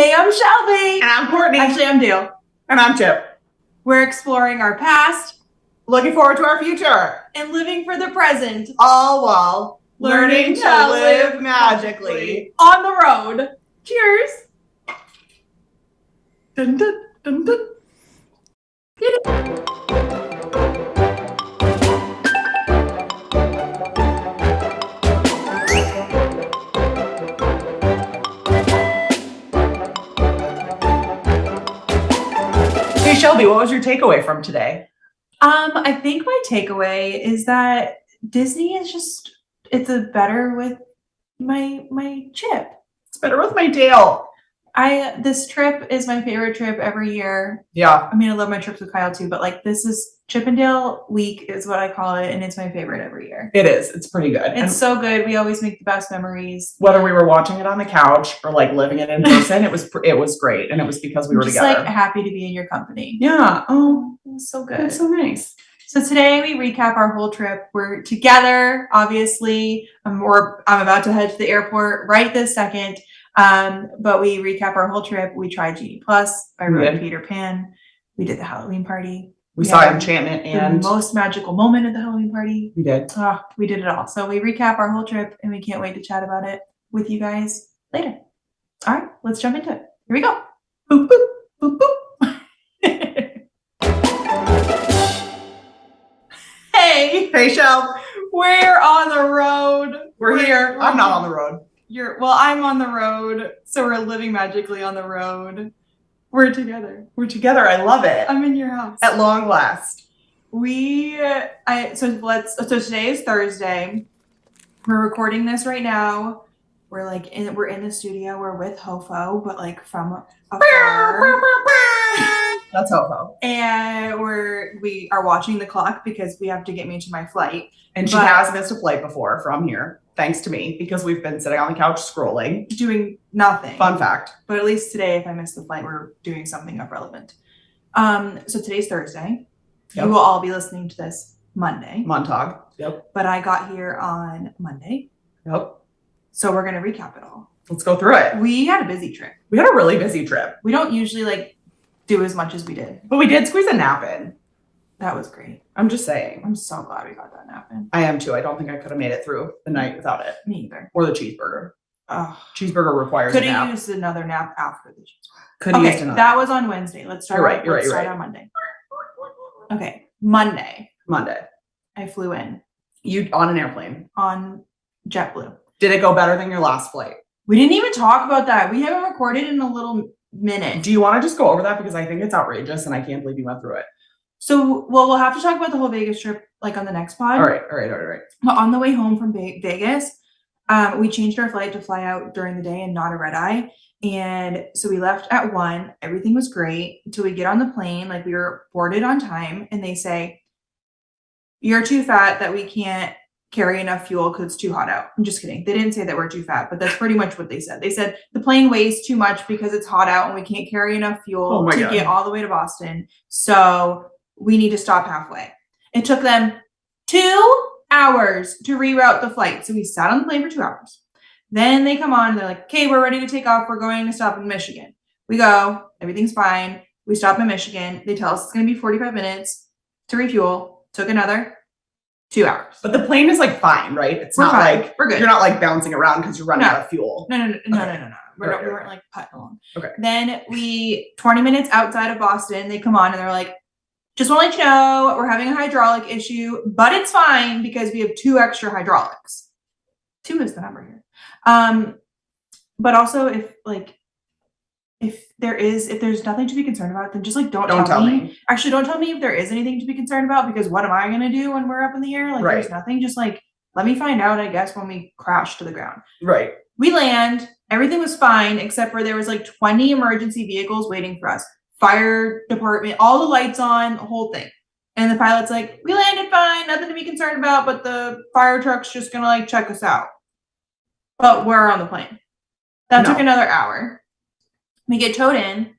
Hey, I'm Shelby. And I'm Courtney. Actually, I'm Dale. And I'm Chip. We're exploring our past, looking forward to our future, and living for the present. all while learning to live magically. On the road. Cheers. Dun, dun, dun, dun. Hey Shelby, what was your takeaway from today? I think my takeaway is that Disney is just, it's a better with my Chip. It's better with my Dale. This trip is my favorite trip every year. Yeah. I mean, I love my trips with Kyle too, but like this is Chip and Dale week is what I call it, and it's my favorite every year. It is. It's pretty good. It's so good. We always make the best memories. Whether we were watching it on the couch or like living it in person, it was great, and it was because we were just together. Like happy to be in your company. Yeah. Oh, it was so good. That's so nice. So today we recap our whole trip. We're together, obviously. I'm about to head to the airport right this second. But we recap our whole trip. We tried Genie Plus. I rode Peter Pan. We did the Halloween party. We saw Enchantment and the most magical moment at the Halloween party. We did. We did it all. So we recap our whole trip, and we can't wait to chat about it with you guys later. All right, let's jump into it. Here we go. Boop, boop, boop, boop. Hey, Shel. We're on the road. We're here. I'm not on the road. I'm on the road, so we're living magically on the road. We're together. I love it. I'm in your house. At long last. So today is Thursday. We're recording this right now. We're in the studio. We're with Hofo, but like from afar. That's Hofo. And we are watching the clock because we have to get me to my flight. And she has missed a flight before from here, thanks to me, because we've been sitting on the couch scrolling. Doing nothing. Fun fact. But at least today, if I miss the flight, we're doing something of relevant. So today's Thursday. Yep. You will all be listening to this Monday. Montag. Yep. But I got here on Monday. Yep. So we're going to recap it all. Let's go through it. We had a busy trip. We had a really busy trip. We don't usually do as much as we did. But we did squeeze a nap in. That was great. I'm just saying. I'm so glad we got that nap in. I am too. I don't think I could have made it through the night without it. Me either. Or the cheeseburger. Cheeseburger requires a nap. Could have used another nap after the cheeseburger. Could have used another. That was on Wednesday. Let's start. You're right. On Monday. Okay. Monday. I flew in. You on an airplane? On JetBlue. Did it go better than your last flight? We didn't even talk about that. We haven't recorded in a little minute. Do you want to just go over that? Because I think it's outrageous and I can't believe you went through it. So, we'll have to talk about the whole Vegas trip on the next pod. All right. But on the way home from Vegas, we changed our flight to fly out during the day and not a red eye. And so we left at 1. Everything was great until we get on the plane. We were boarded on time, and they say, "You're too fat that we can't carry enough fuel because it's too hot out." I'm just kidding. They didn't say that we're too fat, but that's pretty much what they said. They said the plane weighs too much because it's hot out and we can't carry enough fuel to get all the way to Boston. So we need to stop halfway. It took them 2 hours to reroute the flight. So we sat on the plane for 2 hours. Then they come on and they're like, "Okay, we're ready to take off. We're going to stop in Michigan." We go, everything's fine. We stop in Michigan. They tell us it's going to be 45 minutes to refuel. Took another 2 hours. But the plane is fine, right? It's not fine. We're good. You're not bouncing around because you're running out of fuel. No. We weren't putting along. Okay. Then 20 minutes outside of Boston, they come on and they're like, "Just want to let you know we're having a hydraulic issue, but it's fine because we have 2 extra hydraulics." 2 is the number here. But also if there's nothing to be concerned about, then just don't tell me. Actually, don't tell me if there is anything to be concerned about, because what am I going to do when we're up in the air? There's nothing. Just let me find out, I guess, when we crash to the ground. Right. We land. Everything was fine, except for there was 20 emergency vehicles waiting for us. Fire department, all the lights on, the whole thing. And the pilot's like, "We landed fine, nothing to be concerned about, but the fire truck's just going to check us out." But we're on the plane. That took another hour. We get towed in.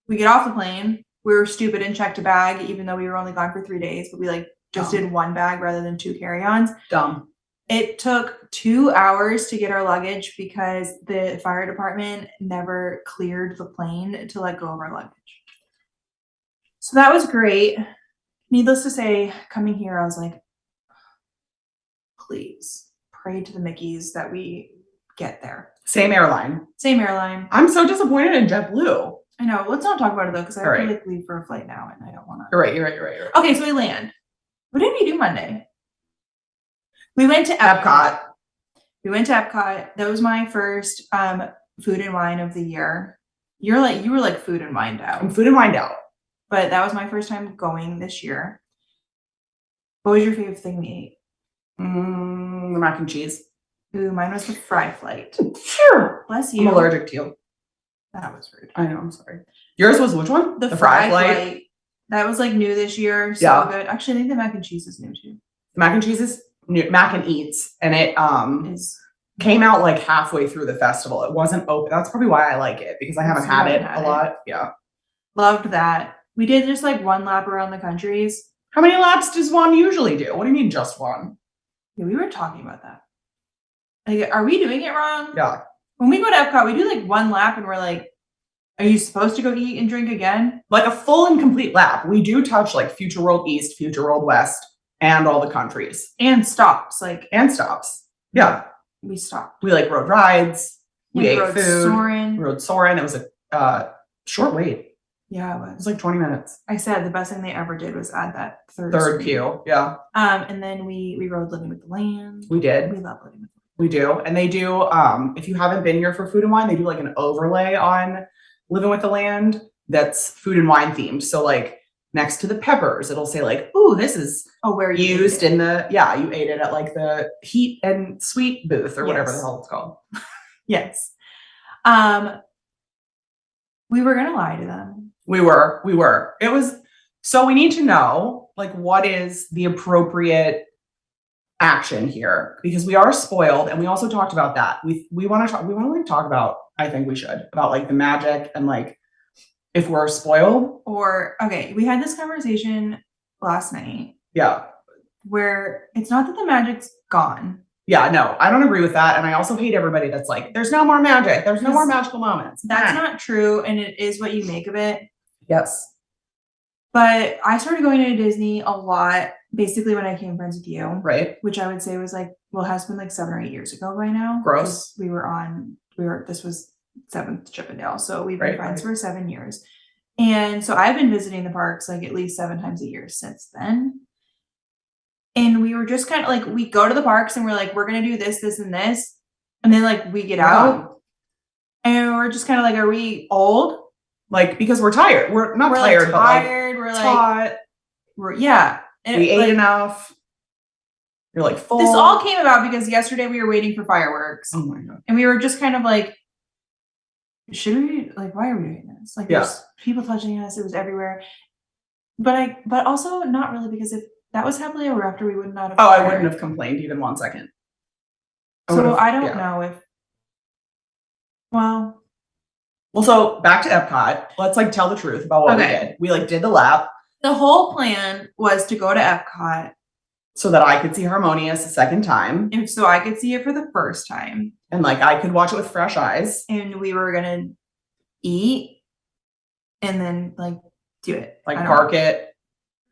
We get off the plane. We were stupid and checked a bag, even though we were only gone for 3 days. But we just did 1 bag rather than 2 carry-ons. Dumb. It took 2 hours to get our luggage because the fire department never cleared the plane to let go of our luggage. So that was great. Needless to say, coming here, I was like, please pray to the Mickeys that we get there. Same airline. Same airline. I'm so disappointed in JetBlue. I know. Let's not talk about it though, because I have All to right. like leave for a flight now, and I don't want to. You're right. Okay, so we land. What did we do Monday? We went to Epcot. That was my first food and wine of the year. You were like food and wined out. I'm food and wined out. But that was my first time going this year. What was your favorite thing we ate? The mac and cheese. Ooh, mine was the fry flight. Sure. Bless you. I'm allergic to you. That was rude. I know, I'm sorry. Yours was which one? The fry flight. That was like new this year. So good. Actually, I think the mac and cheese is new too. The mac and cheese is new. Mac and Eats. And it came out like halfway through the festival. It wasn't open. That's probably why I like it, because I haven't had it a lot. Yeah. Loved that. We did just like one lap around the countries. How many laps does one usually do? What do you mean just one? Yeah, we were talking about that. Like, are we doing it wrong? Yeah. When we go to Epcot, we do like one lap and we're like, are you supposed to go eat and drink again? Like a full and complete lap. We do touch like Future World East, Future World West, and all the countries. And stops. And stops. Yeah. We stopped. We like rode rides. We ate rode food. Soarin'. We rode Soarin'. It was a short wait. Yeah, It was like 20 minutes. I said the best thing they ever did was add that third screen. queue. Yeah. And then we rode Living with the Land. We did. We love Living with the Land. We do. And they do, if you haven't been here for Food and Wine, they do like an overlay on Living with the Land that's food and wine themed. So like next to the peppers, it'll say like, ooh, this is where you used in the, you ate it at like the heat and sweet booth or whatever the hell it's called. Yes. We were going to lie to them. We were. It was, so we need to know like what is the appropriate action here, because we are spoiled, and we also talked about that. We want to talk about, I think we should, about like the magic and like if we're spoiled. Or okay, we had this conversation last night. Yeah. Where it's not that the magic's gone. Yeah, no, I don't agree with that. And I also hate everybody that's like, there's no more magic. There's no more magical moments. That's not true. And it is what you make of it. Yes. But I started going to Disney a lot, basically when I became friends with you. Right. Which I would say was like, has been like 7 or 8 years ago by now. Gross. This was 7th Chippendale. So we've been friends for 7 years. And so I've been visiting the parks like at least 7 times a year since then. And we were just kind of like, we go to the parks and we're like, we're going to do this, this, and this. And then like we get out and we're just kind of like, are we old? Like, because we're tired. We're not tired, but like we're like, And we ate enough. You're like full. This all came about because yesterday we were waiting for fireworks. Oh my God. And we were just kind of like, should we, like, why are we doing this? Like, there's people touching us. It was everywhere. But also not really, because if that was happily ever after, we would not have. I wouldn't have complained even 1 second. I don't know if, well, so back to Epcot. Let's like tell the truth about what we did. We like did the lap. The whole plan was to go to Epcot so that I could see Harmonious a second time. And so I could see it for the first time. And like I could watch it with fresh eyes. And we were gonna eat and then like do it. Like park it.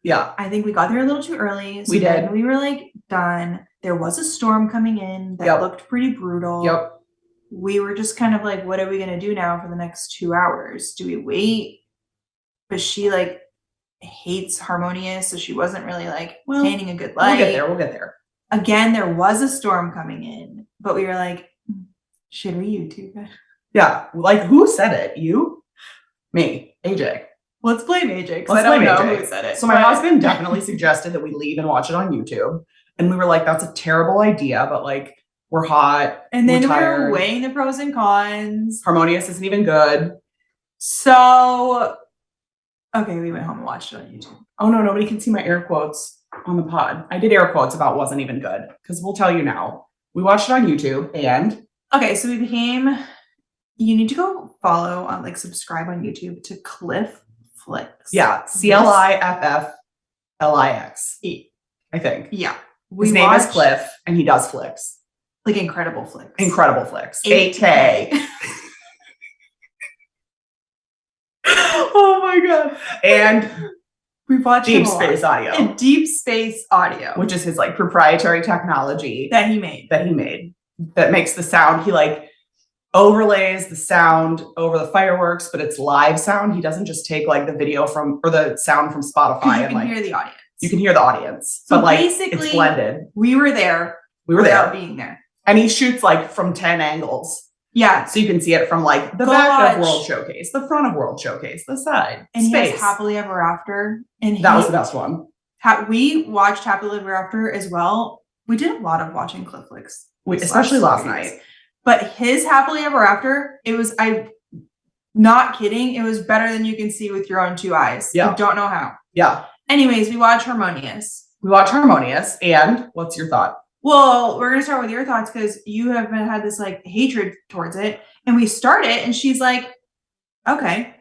Yeah. I think we got there a little too early. So we did. We were like done. There was a storm coming in that looked pretty brutal. Yep. We were just kind of like, what are we going to do now for the next 2 hours? Do we wait? But she like hates Harmonious. So she wasn't really like painting a good light. We'll get there. Again, there was a storm coming in, but we were like, should we YouTube it? Yeah. Like who said it? You? Me. AJ. Let's blame AJ because I don't know who said it. So my husband definitely suggested that we leave and watch it on YouTube. And we were like, that's a terrible idea, but like we're hot. And then we were weighing the pros and cons. Harmonious isn't even good. So, okay, we went home and watched it on YouTube. Oh no, nobody can see my air quotes on the pod. I did air quotes about wasn't even good because we'll tell you now. We watched it on YouTube and. Okay, so you need to go follow on like subscribe on YouTube to Cliff Flicks. Yeah, CLIFFLIX. I think. Yeah. His name is Cliff, and he does flicks. Like incredible flicks. Incredible flicks. 8K. Oh my God. And we watched Deep Space Audio. And Deep Space Audio. Which is his like proprietary technology. That he made. That makes the sound. He like overlays the sound over the fireworks, but it's live sound. He doesn't just take like the video from or the sound from Spotify. You can hear the audience. You can hear the audience. So but like basically, it's blended. We were there. Without being there. And he shoots like from 10 angles. Yeah. So you can see it from like the back of World Showcase, the front of World Showcase, the side. And space. He has Happily Ever After. And that was the best one. We watched Happily Ever After as well. We did a lot of watching Cliff flicks. Especially last night. But his Happily Ever After, I'm not kidding. It was better than you can see with your own two eyes. Yeah. You don't know how. Yeah. Anyways, we watch Harmonious. And what's your thought? Well, we're going to start with your thoughts because you have had this like hatred towards it. And we start it and she's like, okay,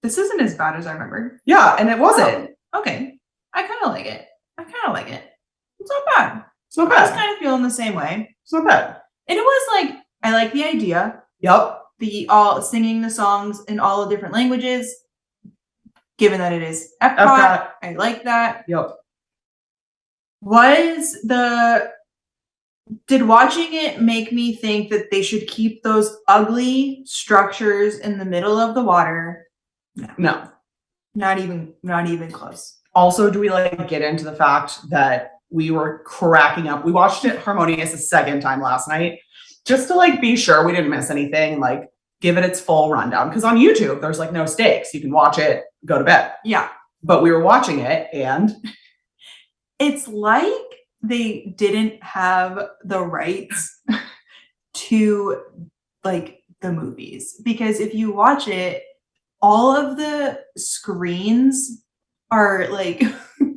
this isn't as bad as I remembered. Yeah. And it wasn't. Oh, okay. I kind of like it. It's not bad. I was kind of feeling the same way. It's not bad. And it was like, I like the idea. Yep. The all singing the songs in all the different languages. Given that it is Epcot. I like that. Yep. Did watching it make me think that they should keep those ugly structures in the middle of the water? No. Not even close. Also, do we like get into the fact that we were cracking up? We watched it Harmonious a second time last night just to like be sure we didn't miss anything, like give it its full rundown. Because on YouTube, there's like no stakes. You can watch it, go to bed. Yeah. But we were watching it and it's like they didn't have the rights to like the movies. Because if you watch it, all of the screens are like,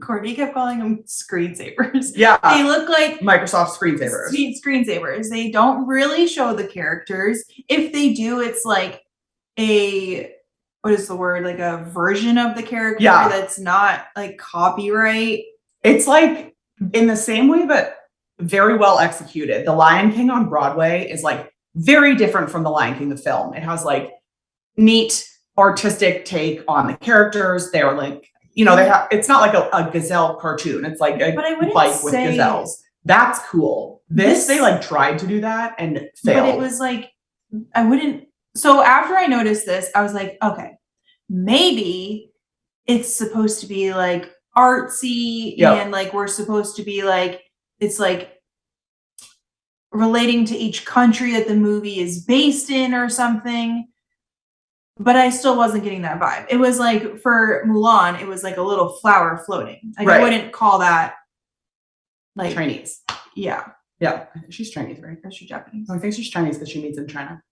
Courtney kept calling them screensavers. Yeah. They look like Microsoft screensavers. Screensavers. They don't really show the characters. If they do, it's like what is the word? Like a version of the character that's not like copyright. It's like in the same way, but very well executed. The Lion King on Broadway is like very different from The Lion King, the film. It has like neat artistic take on the characters. They're like, it's not like a gazelle cartoon. It's like a bike with gazelles. That's cool. They like tried to do that and failed. But it was like, so after I noticed this, I was like, okay, maybe it's supposed to be like artsy and like we're supposed to be like, it's like relating to each country that the movie is based in or something. But I still wasn't getting that vibe. It was like for Mulan, it was like a little flower floating. Like I wouldn't call that like Chinese. Yeah. Yeah. She's Chinese, right? Or she's Japanese. I think she's Chinese because she meets in China.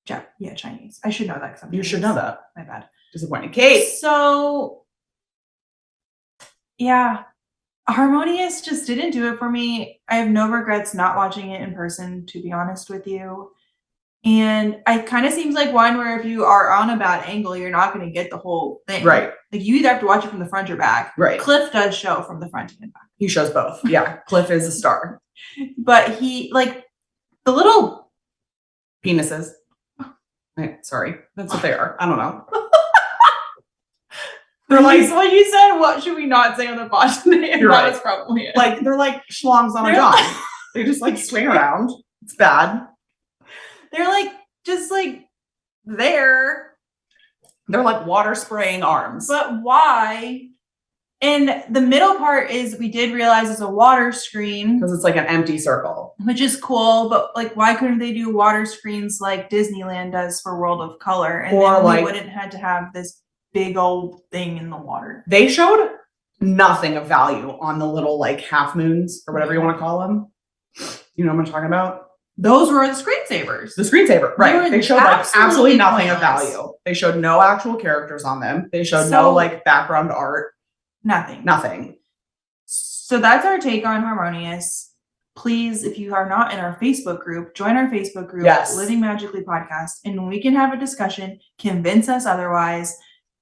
Yeah, Chinese. I should know that. You should know that. My bad. Disappointing. Kate. So yeah. Harmonious just didn't do it for me. I have no regrets not watching it in person, to be honest with you. And it kind of seems like one where if you are on a bad angle, you're not going to get the whole thing. Right. Like you either have to watch it from the front or back. Right. Cliff does show from the front and back. He shows both. Yeah. Cliff is a star. But he, like, the little penises. Sorry. That's what they are. I don't know. They're like, what you said, what should we not say on the pod today? You're right. That's probably it. Like, they're like schlongs on a dime. They just like swing around. It's bad. They're like, just like there. They're like water spraying arms. But why? And the middle part is we did realize it's a water screen. Because it's like an empty circle. Which is cool, but like why couldn't they do water screens like Disneyland does for World of Color? And or then like, we wouldn't have to have this big old thing in the water. They showed nothing of value on the little like half moons or whatever you want to call them. You know what I'm talking about? Those were the screensavers. The screensaver, right. They showed like absolutely nothing of pointless. value. They showed no actual characters on them. They showed no like background art. Nothing. So that's our take on Harmonious. Please, if you are not in our Facebook group, join our Facebook group, yes. Living Magically Podcast, and we can have a discussion, convince us otherwise.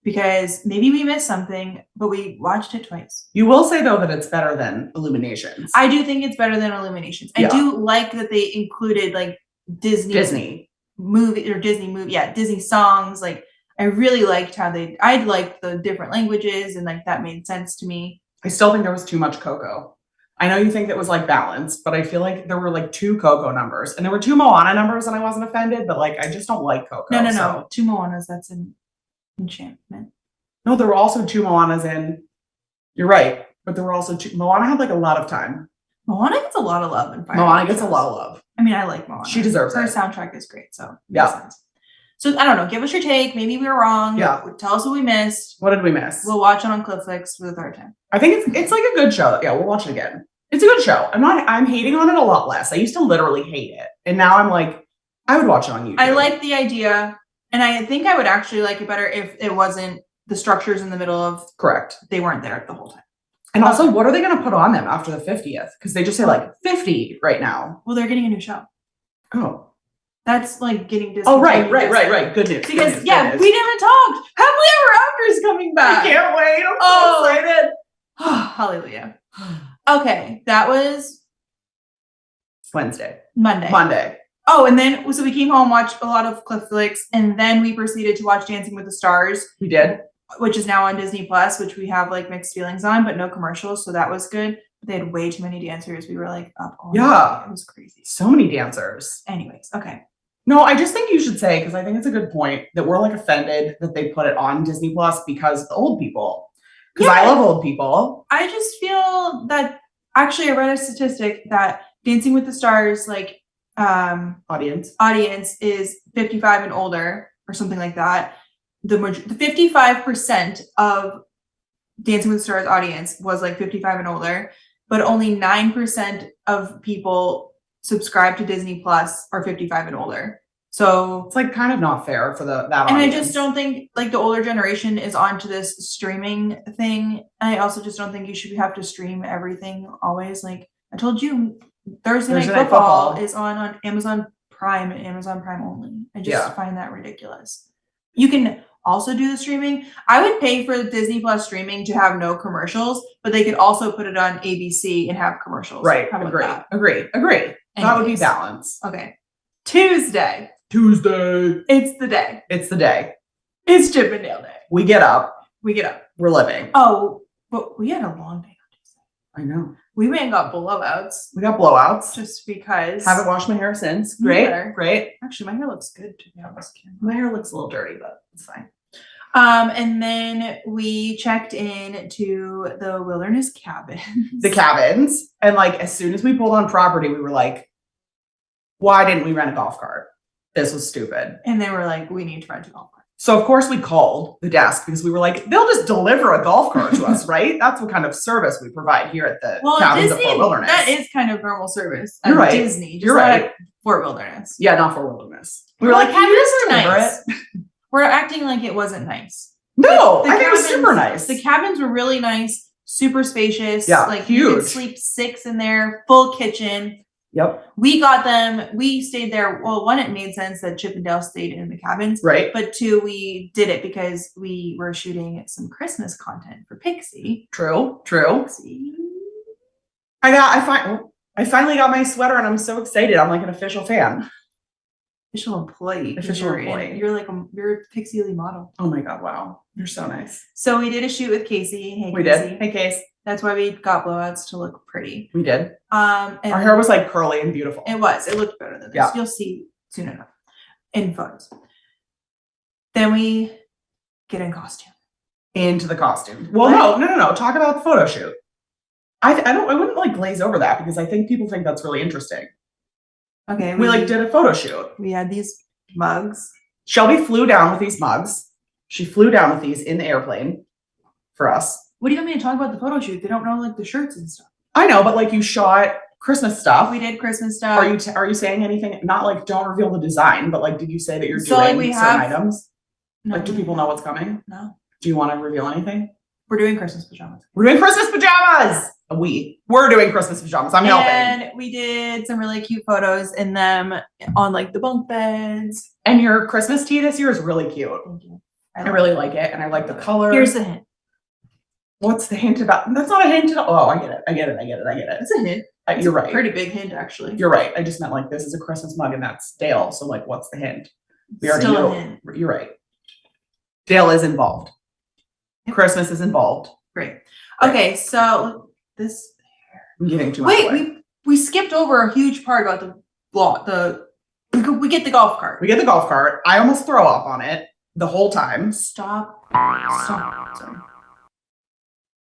because maybe we missed something, but we watched it twice. You will say though that it's better than Illuminations. I do think it's better than Illuminations. I do like that they included like Disney movie or Disney movie, Disney songs. Like I really liked how I liked the different languages and like that made sense to me. I still think there was too much Coco. I know you think that was like balanced, but I feel like there were like 2 Coco numbers and there were 2 Moana numbers and I wasn't offended, but like I just don't like Coco. No. 2 Moanas, that's an enchantment. No, there were also 2 Moanas in. You're right, but there were also 2. Moana had like a lot of time. Moana gets a lot of love in Firework. Moana gets a lot of love. I mean, I like Moana. She deserves it. Her soundtrack is great, so yeah. So I don't know. Give us your take. Maybe we were wrong. Yeah. Tell us what we missed. What did we miss? We'll watch it on Clifflix for the 3rd time. I think it's like a good show. Yeah, we'll watch it again. It's a good show. I'm hating on it a lot less. I used to literally hate it, and now I'm like, I would watch it on YouTube. I like the idea, and I think I would actually like it better if it wasn't the structures in the middle of. Correct. They weren't there the whole time. And also, what are they going to put on them after the 50th? Because they just say like 50 right now. Well, they're getting a new show. Oh. That's like getting Disney. Oh, right. Good news. Because, we never talked. Happily Ever After is coming back. I can't wait. I'm so excited. Hallelujah. Okay, that was Monday. Oh, and then, so we came home, watched a lot of Clifflix, and then we proceeded to watch Dancing with the Stars. We did. Which is now on Disney Plus, which we have like mixed feelings on, but no commercials, so that was good. But they had way too many dancers. We were like up all night. It was crazy. So many dancers. Anyways, okay. No, I just think you should say, because I think it's a good point, that we're like offended that they put it on Disney Plus because the old people. Because I love old people. I just feel that actually I read a statistic that Dancing with the Stars like audience is 55 and older or something like that. The 55% of Dancing with the Stars audience was like 55 and older, but only 9% of people subscribe to Disney Plus are 55 and older. So it's like kind of not fair for that audience. And I just don't think like the older generation is onto this streaming thing. I also just don't think you should have to stream everything always. Like I told you, Thursday Night Football is on Amazon Prime and Amazon Prime only. I just find that ridiculous. You can also do the streaming. I would pay for Disney Plus streaming to have no commercials, but they could also put it on ABC and have commercials. Right. Agree. Anyways. That would be balance. Okay. Tuesday. It's the day. It's Chip and Dale Day. We get up. We're living. Oh, but we had a long day on Tuesday. I know. We went and got blowouts. Just because. Haven't washed my hair since. Great. Actually, my hair looks good, to be honest. My hair looks a little dirty, but it's fine. And then we checked in to the wilderness cabins. The cabins. And like, as soon as we pulled on property, we were like, why didn't we rent a golf cart? This was stupid. And they were like, we need to rent a golf cart. So of course we called the desk because we were like, they'll just deliver a golf cart to us, right? That's what kind of service we provide here at the cabins of Fort Wilderness. That is kind of normal service. You're right. Disney. You're right. Fort Wilderness. Yeah, not Fort Wilderness. We were like, cabins were nice. We're acting like it wasn't nice. No, I think it was super nice. The cabins were really nice, super spacious. Yeah, like huge. You could sleep 6 in there, full kitchen. Yep. We got them. We stayed there. Well, one, it made sense that Chip and Dale stayed in the cabins. Right. But 2, we did it because we were shooting some Christmas content for Pixie. True. Pixie. I finally got my sweater and I'm so excited. I'm like an official fan. Official employee. You're a Pixie Lee model. Oh my God. Wow. You're so nice. So we did a shoot with Casey. Hey, we Casey. did. Hey, Case. That's why we got blowouts to look pretty. We did. And our hair was like curly and beautiful. It was. It looked better than this. You'll see soon enough in photos. Then we get in costume. Into the costume. Well, no. Talk about the photo shoot. I wouldn't like glaze over that because I think people think that's really interesting. Okay. We like did a photo shoot. We had these mugs. Shelby flew down with these mugs. She flew down with these in the airplane for us. What do you want me to talk about the photo shoot? They don't know like the shirts and stuff. I know, but like you shot Christmas stuff. We did Christmas stuff. Are you saying anything? Not like don't reveal the design, but like did you say that you're doing certain items? No, like do people know what's coming? No. Do you want to reveal anything? We're doing Christmas pajamas. We're doing Christmas pajamas. We're doing Christmas pajamas. I'm helping. And we did some really cute photos in them on like the bunk beds. And your Christmas tee this year is really cute. Thank you. I really like it, and I like the color. Here's the hint. What's the hint about? That's not a hint at all. Oh, I get it. It's a hint. You're right. Pretty big hint, actually. You're right. I just meant like this is a Christmas mug and that's Dale. So like, what's the hint? We already Still know. a hint. You're right. Dale is involved. Christmas is involved. Great. Okay, so this. I'm giving too much away. We skipped over a huge part about we get the golf cart. We get the golf cart. I almost throw up on it the whole time. Stop. Sorry.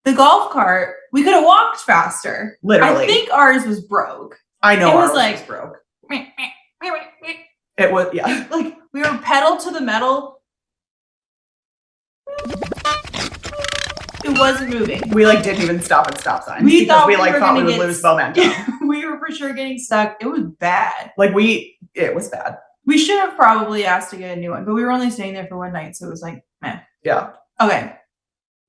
The golf cart, we could have walked faster. Literally. I think ours was broke. I know it ours was like was broke. It was, yeah. Like we were pedal to the metal. It wasn't moving. We like didn't even stop at stop signs. We thought we would lose momentum. We were for sure getting stuck. It was bad. It was bad. We should have probably asked to get a new one, but we were only staying there for one night, so it was like, meh. Yeah. Okay.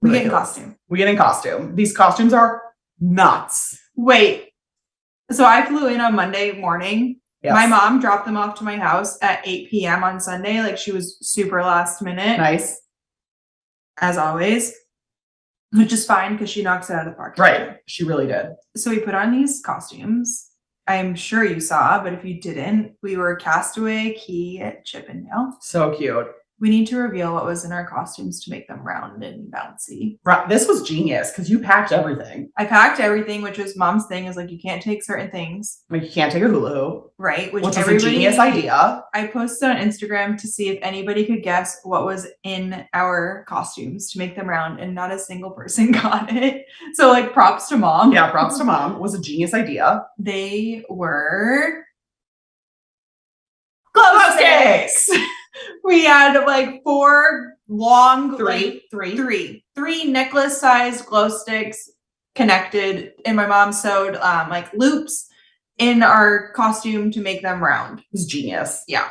We get in Ridiculous. costume. We get in costume. These costumes are nuts. Wait. So I flew in on Monday morning. Yes. My mom dropped them off to my house at 8 p.m. on Sunday. Like she was super last minute. Nice. As always. Which is fine because she knocks it out of the park. Right. She really did. So we put on these costumes. I'm sure you saw, but if you didn't, we were Castaway, Key, Chippendale. So cute. We need to reveal what was in our costumes to make them round and bouncy. Right. This was genius because you packed everything. I packed everything, which was mom's thing, is like you can't take certain things. Like you can't take a hula hoop. Right. Which is a genius idea. I posted on Instagram to see if anybody could guess what was in our costumes to make them round, and not a single person got it. So like props to mom. Yeah, props to mom. It was a genius idea. They were glow sticks. We had like four long, three necklace-sized glow sticks connected, and my mom sewed like loops in our costume to make them round. It was genius. Yeah.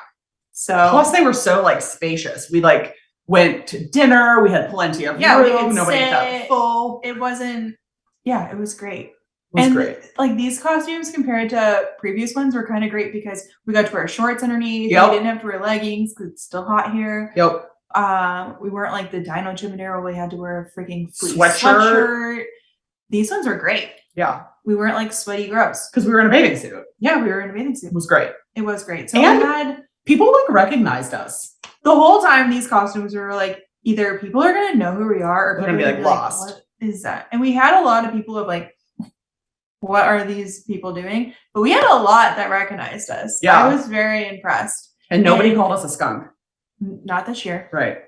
So plus they were so like spacious. We like went to dinner. We had plenty of room. Nobody felt full. It wasn't. Yeah, it was great. It was great. Like these costumes compared to previous ones were kind of great because we got to wear shorts underneath. Yep. We didn't have to wear leggings because it's still hot here. Yep. We weren't like the Dino Chippendale where we had to wear a freaking sweatshirt. These ones were great. Yeah. We weren't like sweaty gross. Because we were in a bathing suit. Yeah, we were in a bathing suit. It was great. It was great. So and we had people like recognized us. The whole time these costumes were like either people are gonna know who we are or they're gonna be like lost. What is that? And we had a lot of people of like, what are these people doing? But we had a lot that recognized us. Yeah. I was very impressed. And nobody called us a skunk. Not this year. Right.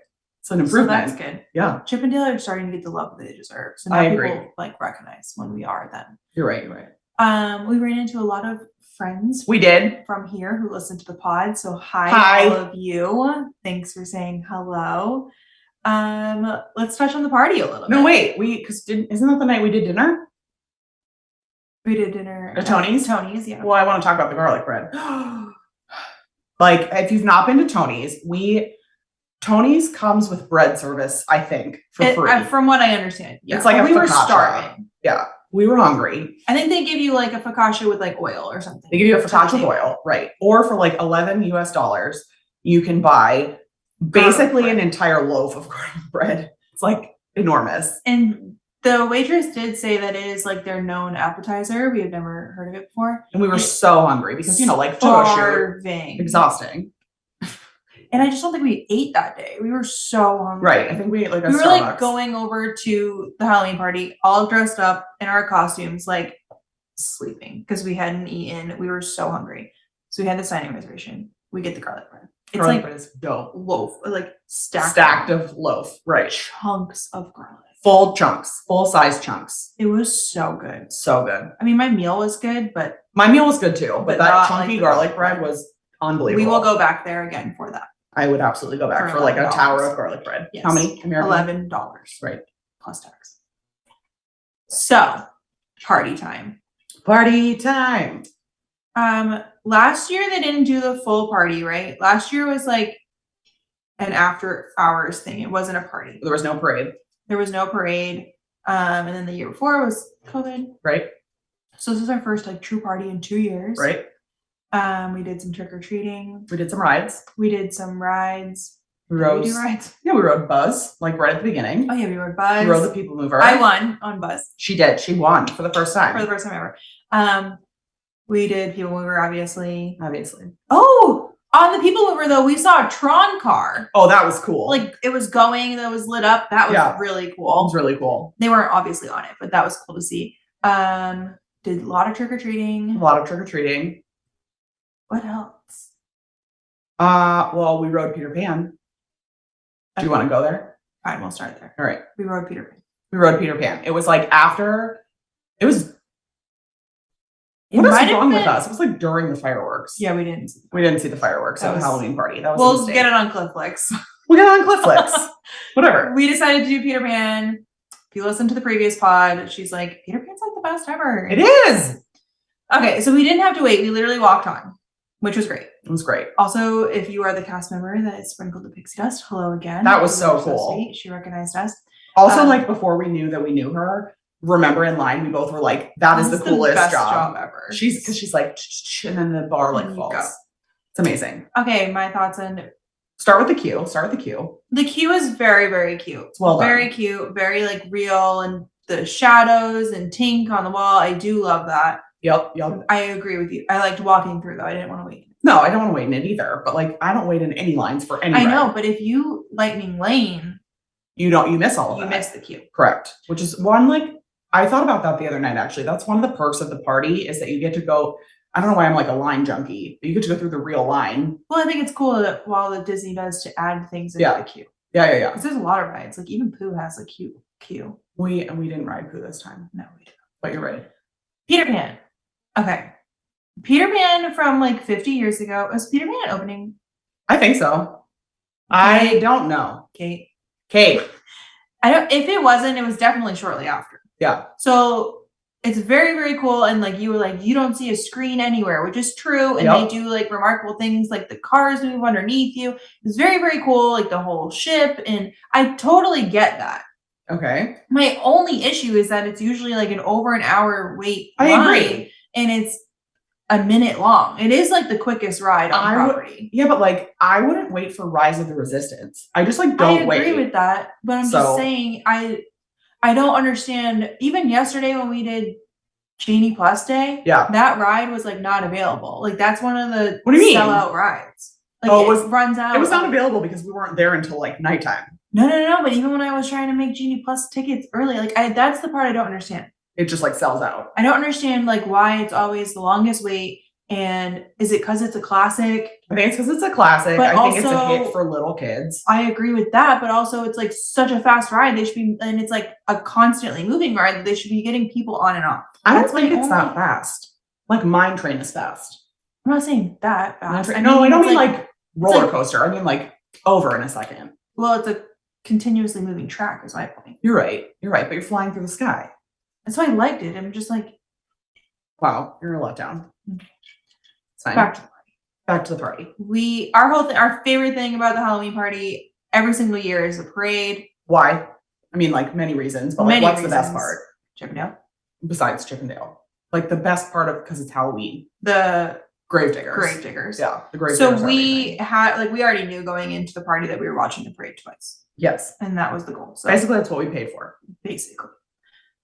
It's an improvement. So that's good. Yeah. Chippendale are starting to get the love they deserve. So now I agree. people like recognize when we are them. You're right. We ran into a lot of friends. We did. From here who listen to the pod. So hi. All of you. Thanks for saying hello. Let's touch on the party a little bit. No, wait. Isn't that the night we did dinner? We did dinner at Tony's? Tony's, yeah. Well, I want to talk about the garlic bread. Like, if you've not been to Tony's comes with bread service, I think, for free. From what I understand. Yeah. It's like we were starving. Yeah. We were hungry. I think they give you like a focaccia with like oil or something. They give you a focaccia with oil, right? Or for like $11 US, you can buy basically an entire loaf of garlic bread. It's like enormous. And the waitress did say that it is like their known appetizer. We had never heard of it before. And we were so hungry because, like photo shoot. Exhausting. And I just don't think we ate that day. We were so hungry. Right. I think we ate like a Starbucks. We were like going over to the Halloween party, all dressed up in our costumes, like sleeping because we hadn't eaten. We were so hungry. So we had the dining reservation. We get the garlic bread. It's garlic bread is dope. Loaf, like stacked of loaf. Right. Chunks of garlic. Full chunks, full size chunks. It was so good. So good. I mean, my meal was good, but my meal was good too. But that chunky like garlic bread was unbelievable. We will go back there again for that. I would absolutely go back for like a tower of garlic bread. Yes. How many? $11. Right. Plus tax. So, party time. Party time. Last year they didn't do the full party, right? Last year was like an after hours thing. It wasn't a party. There was no parade. And then the year before was COVID. Right. So this is our first like true party in 2 years. Right. We did some trick-or-treating. We did some rides. We rode, do rides? yeah, we rode Buzz, like right at the beginning. Oh yeah, we rode Buzz. We rode the People Mover. I won on Buzz. She did. She won for the first time. For the first time ever. We did People Mover, obviously. Oh, on the People Mover though, we saw a Tron car. Oh, that was cool. Like it was going, that was lit up. That was really cool. It was really cool. They weren't obviously on it, but that was cool to see. Did a lot of trick-or-treating. A lot of trick-or-treating. What else? Well, we rode Peter Pan. Do you want to go there? Fine, we'll start there. All right. We rode Peter Pan. We rode Peter Pan. It was like after, it was, what is wrong with us? It was like during the fireworks. Yeah, we didn't. We didn't see the fireworks at the Halloween party. That was we'll get it on Clifflix. We'll get it on Clifflix. Whatever. We decided to do Peter Pan. If you listen to the previous pod, she's like, Peter Pan's like the best ever. It is. Okay, so we didn't have to wait. We literally walked on, which was great. It was great. Also, if you are the cast member that sprinkled the pixie dust, hello again. That was so cool. Sweet. She recognized us. Also, like before we knew that we knew her, remember in line, we both were like, that is the coolest best job ever. She's like, and then the bar like falls. It's amazing. Okay, my thoughts on Start with the queue. Start with the queue. The queue is very, very cute. It's well done. Very cute, very like real, and the shadows and Tink on the wall. I do love that. Yep. I agree with you. I liked walking through though. I didn't want to wait. No, I don't want to wait in it either. But like, I don't wait in any lines for any. I know, but if you Lightning Lane, you miss all of that. You miss the queue. Correct. Which is one, like, I thought about that the other night, actually. That's one of the perks of the party is that you get to go. I don't know why I'm like a line junkie, but you get to go through the real line. Well, I think it's cool that while the Disney does to add things into the queue. Yeah. Because there's a lot of rides. Like even Pooh has a queue. We didn't ride Pooh this time. No, we didn't. But you're right. Peter Pan. Okay. Peter Pan from like 50 years ago. Was Peter Pan opening? I think so. I don't know. Kate. I don't. If it wasn't, it was definitely shortly after. Yeah. So it's very, very cool. And like you were like, you don't see a screen anywhere, which is true. And they do like remarkable things like the cars move underneath you. It's very, very cool. Like the whole ship. And I totally get that. Okay. My only issue is that it's usually like an over an hour wait. I agree. And it's a minute long. It is like the quickest ride on property. Yeah, but like I wouldn't wait for Rise of the Resistance. I just like don't wait. I agree with that. But I'm just saying I don't understand. Even yesterday when we did Genie Plus Day, that ride was like not available. Like that's one of the sellout rides. Like it runs out. It was not available because we weren't there until like nighttime. No. But even when I was trying to make Genie Plus tickets early, like that's the part I don't understand. It just like sells out. I don't understand like why it's always the longest wait. And is it because it's a classic? I think it's because it's a classic. But I think it's a hit for little kids. I agree with that, but also it's like such a fast ride. They should be, and it's like a constantly moving ride that they should be getting people on and off. I don't think it's that fast. Like Mine Train is fast. I'm not saying that fast. I don't mean like roller coaster. I mean like over in a second. Well, it's a continuously moving track is my point. You're right. But you're flying through the sky. That's why I liked it. I'm just like, wow, you're a letdown. It's fine. Back to the party. Our favorite thing about the Halloween party every single year is the parade. Why? I mean, like many reasons, but like, what's the best part? Chippendale. Besides Chippendale, like the best part of because it's Halloween. The Gravediggers. Yeah, the Gravediggers. So we already knew going into the party that we were watching the parade twice. Yes, and that was the goal. So basically, that's what we paid for. Basically,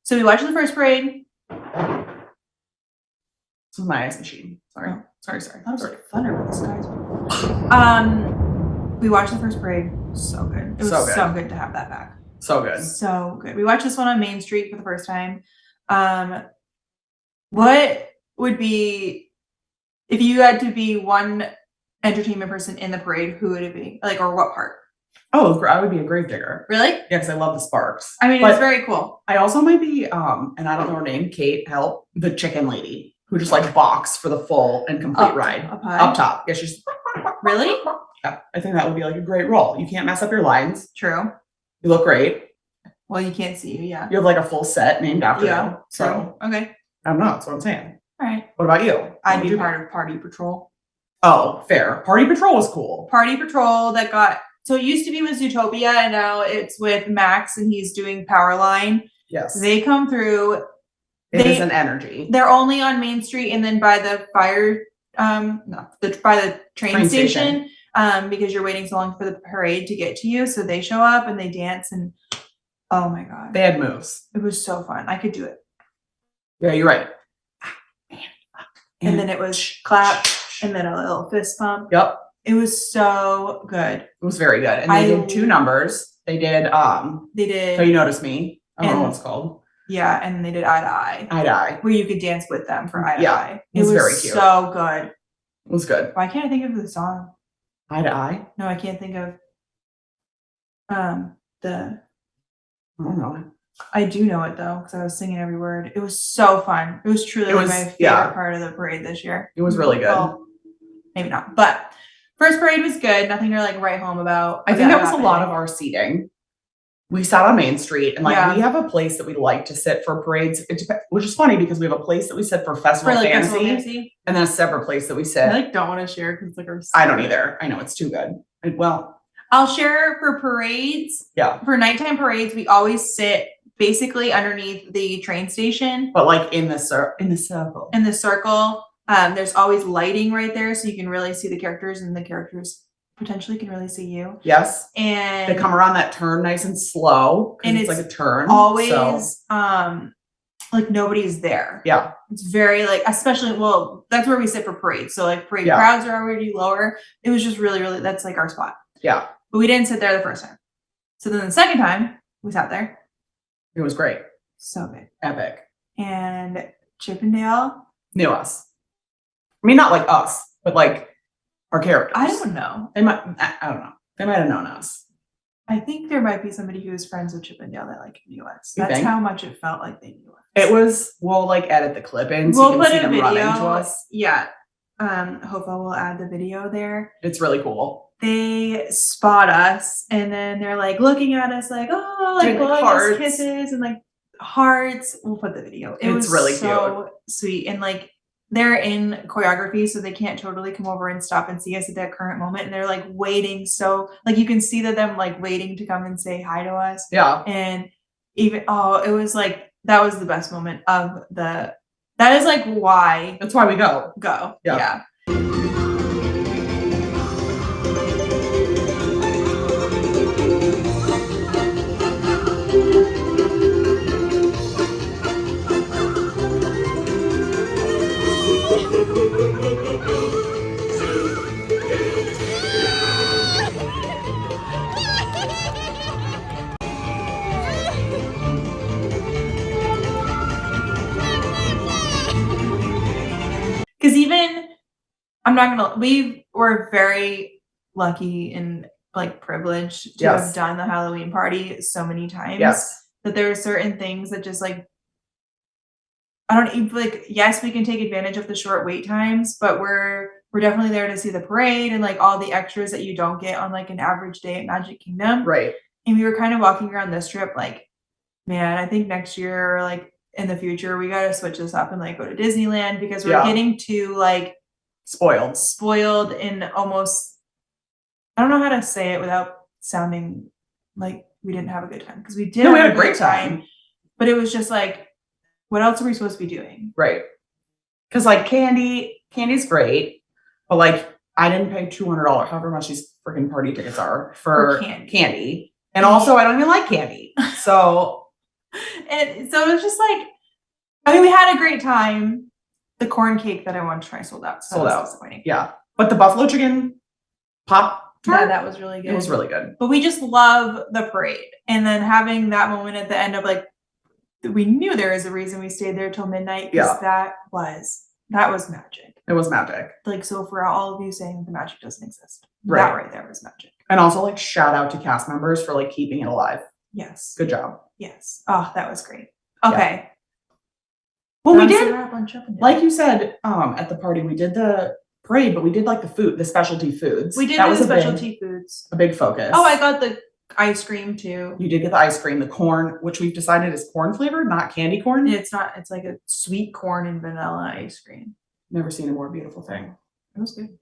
so we watched the first parade. This was my ice machine. Sorry. That was like thunder with the skies. We watched the first parade. So good. It was so good to have that back. So good. So good. We watched this one on Main Street for the first time. What would be if you had to be one entertainment person in the parade? Who would it be? Like, or what part? Oh, I would be a gravedigger. Really? Yeah, because I love the sparks. I mean, it's very cool. I also might be, and I don't know her name, Kate, help, the chicken lady who just like box for the full and complete ride. Up top. Yeah, she's really? Yeah, I think that would be like a great role. You can't mess up your lines. True. You look great. Well, you can't see you, yeah. You have like a full set named after you. So okay. I don't know, that's what I'm saying. All right. What about you? I'd be part of Party Patrol. Oh, fair. Party Patrol was cool. Party Patrol so it used to be with Zootopia and now it's with Max and he's doing Powerline. Yes. They come through. It is an energy. They're only on Main Street and then by the by the train station. because you're waiting so long for the parade to get to you. So they show up and they dance and oh my God. They had moves. It was so fun. I could do it. Yeah, you're right. And then it was clap and then a little fist pump. Yep. It was so good. It was very good. And they did 2 numbers. They did So You Notice Me. I don't know what it's called. Yeah, and they did Eye to Eye. Eye to Eye. Where you could dance with them for Eye to Eye. It was very cute. So good. It was good. Why can't I think of the song? Eye to Eye? No, I can't think of I don't know. I do know it though, because I was singing every word. It was so fun. It was truly my favorite part of the parade this year. It was really good. Well, maybe not, but first parade was good. Nothing to like write home about. I think that was a lot of our seating. We sat on Main Street and like we have a place that we like to sit for parades, which is funny because we have a place that we sit for Festival Fantasy and then a separate place that we sit. I like don't want to share because it's like our I don't either. I know it's too good. Well, I'll share for parades. Yeah. For nighttime parades, we always sit basically underneath the train station. But like in the circle. In the circle. There's always lighting right there, so you can really see the characters, and the characters potentially can really see you. Yes. And they come around that turn nice and slow. And it's like a turn. Always like nobody's there. Yeah. It's very like, especially, well, that's where we sit for parades. So like parade crowds are already lower. It was just really, really, that's like our spot. Yeah. But we didn't sit there the first time. So then the second time we sat there. It was great. So good. Epic. And Chippendale knew us. I mean, not like us, but like our characters. I don't know. I don't know. They might have known us. I think there might be somebody who was friends with Chippendale that like knew us. You That's think? how much it felt like they knew us. It was, we'll like edit the clip in so you can see them run into us. Yeah. Hopefully we'll add the video there. It's really cool. They spot us and then they're like looking at us like, oh, like blowing us kisses and like hearts. We'll put the video. It was really so sweet. And like they're in choreography, so they can't totally come over and stop and see us at that current moment. And they're like waiting. So like you can see that them like waiting to come and say hi to us. Yeah. And even, it was like, that was the best moment of that is like why. That's why we go. Yeah. Because even, we were very lucky and like privileged to have done the Halloween party so many times. Yes. That there are certain things that just like, I don't even like, yes, we can take advantage of the short wait times, but we're definitely there to see the parade and like all the extras that you don't get on like an average day at Magic Kingdom. Right. And we were kind of walking around this trip like, man, I think next year or like in the future, we got to switch this up and like go to Disneyland because we're getting too like spoiled and almost, I don't know how to say it without sounding like we didn't have a good time because we did. We had a great time. But it was just like, what else are we supposed to be doing? Right. Because like candy's great, but like I didn't pay $200, however much these freaking party tickets are for candy. And also I don't even like candy. So and so it was just like, I mean, we had a great time. The corn cake that I wanted to try sold out. So that was disappointing. Yeah. But the buffalo chicken pop tart, yeah, that was really good. It was really good. But we just love the parade. And then having that moment at the end of like, we knew there was a reason we stayed there till midnight because that was magic. It was magic. Like, so for all of you saying the magic doesn't exist, right. That right there was magic. And also like shout out to cast members for like keeping it alive. Yes. Good job. Yes. Oh, that was great. Okay. Yeah. Well, we did, like you said, at the party, we did the parade, but we did like the specialty foods. We did the specialty foods. A big focus. Oh, I got the ice cream too. You did get the ice cream, the corn, which we've decided is corn flavored, not candy corn. It's not, it's like a sweet corn and vanilla ice cream. Never seen a more beautiful thing. It was good.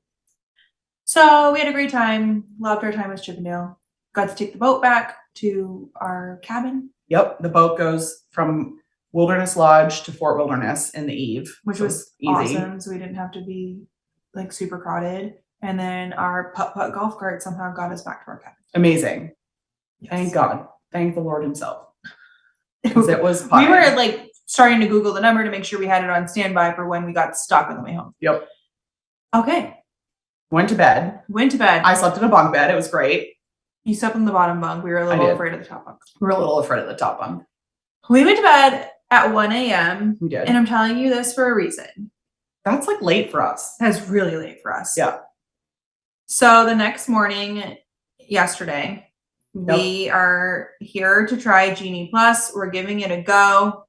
So we had a great time. Loved our time with Chippendale. Got to take the boat back to our cabin. Yep. The boat goes from Wilderness Lodge to Fort Wilderness in the Eve. Which was easy. Awesome. So we didn't have to be like super crowded. And then our putt-putt golf cart somehow got us back to our cabin. Amazing. Yes. Thank God. Thank the Lord himself. Because it was We were like starting to Google the number to make sure we had it on standby for when we got stuck on the way home. Yep. Okay. Went to bed. I slept in a bunk bed. It was great. You slept in the bottom bunk. We were a little afraid of the top bunk. We were a little afraid of the top bunk. We went to bed at 1 a.m. We did. And I'm telling you this for a reason. That's like late for us. That's really late for us. Yeah. So the next morning, yesterday, we are here to try Genie Plus. We're giving it a go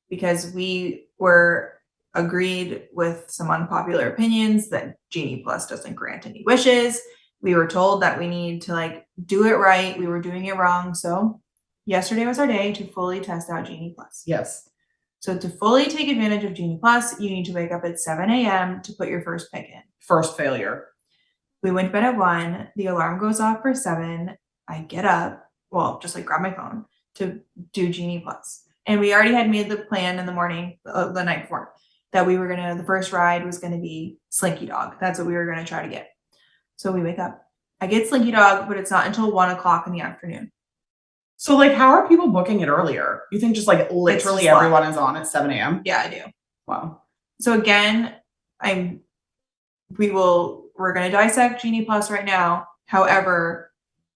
because we were agreed with some unpopular opinions that Genie Plus doesn't grant any wishes. We were told that we need to like do it right. We were doing it wrong. So yesterday was our day to fully test out Genie Plus. Yes. So to fully take advantage of Genie Plus, you need to wake up at 7 a.m. to put your first pick in. First failure. We went to bed at 1. The alarm goes off for 7. I get up, well, just like grab my phone to do Genie Plus. And we already had made the plan in the morning, the night before, that we were the first ride was going to be Slinky Dog. That's what we were going to try to get. So we wake up. I get Slinky Dog, but it's not until 1 o'clock in the afternoon. So like, how are people booking it earlier? You think just like literally everyone is on at 7 a.m.? Yeah, I do. Wow. So again, we're going to dissect Genie Plus right now. However,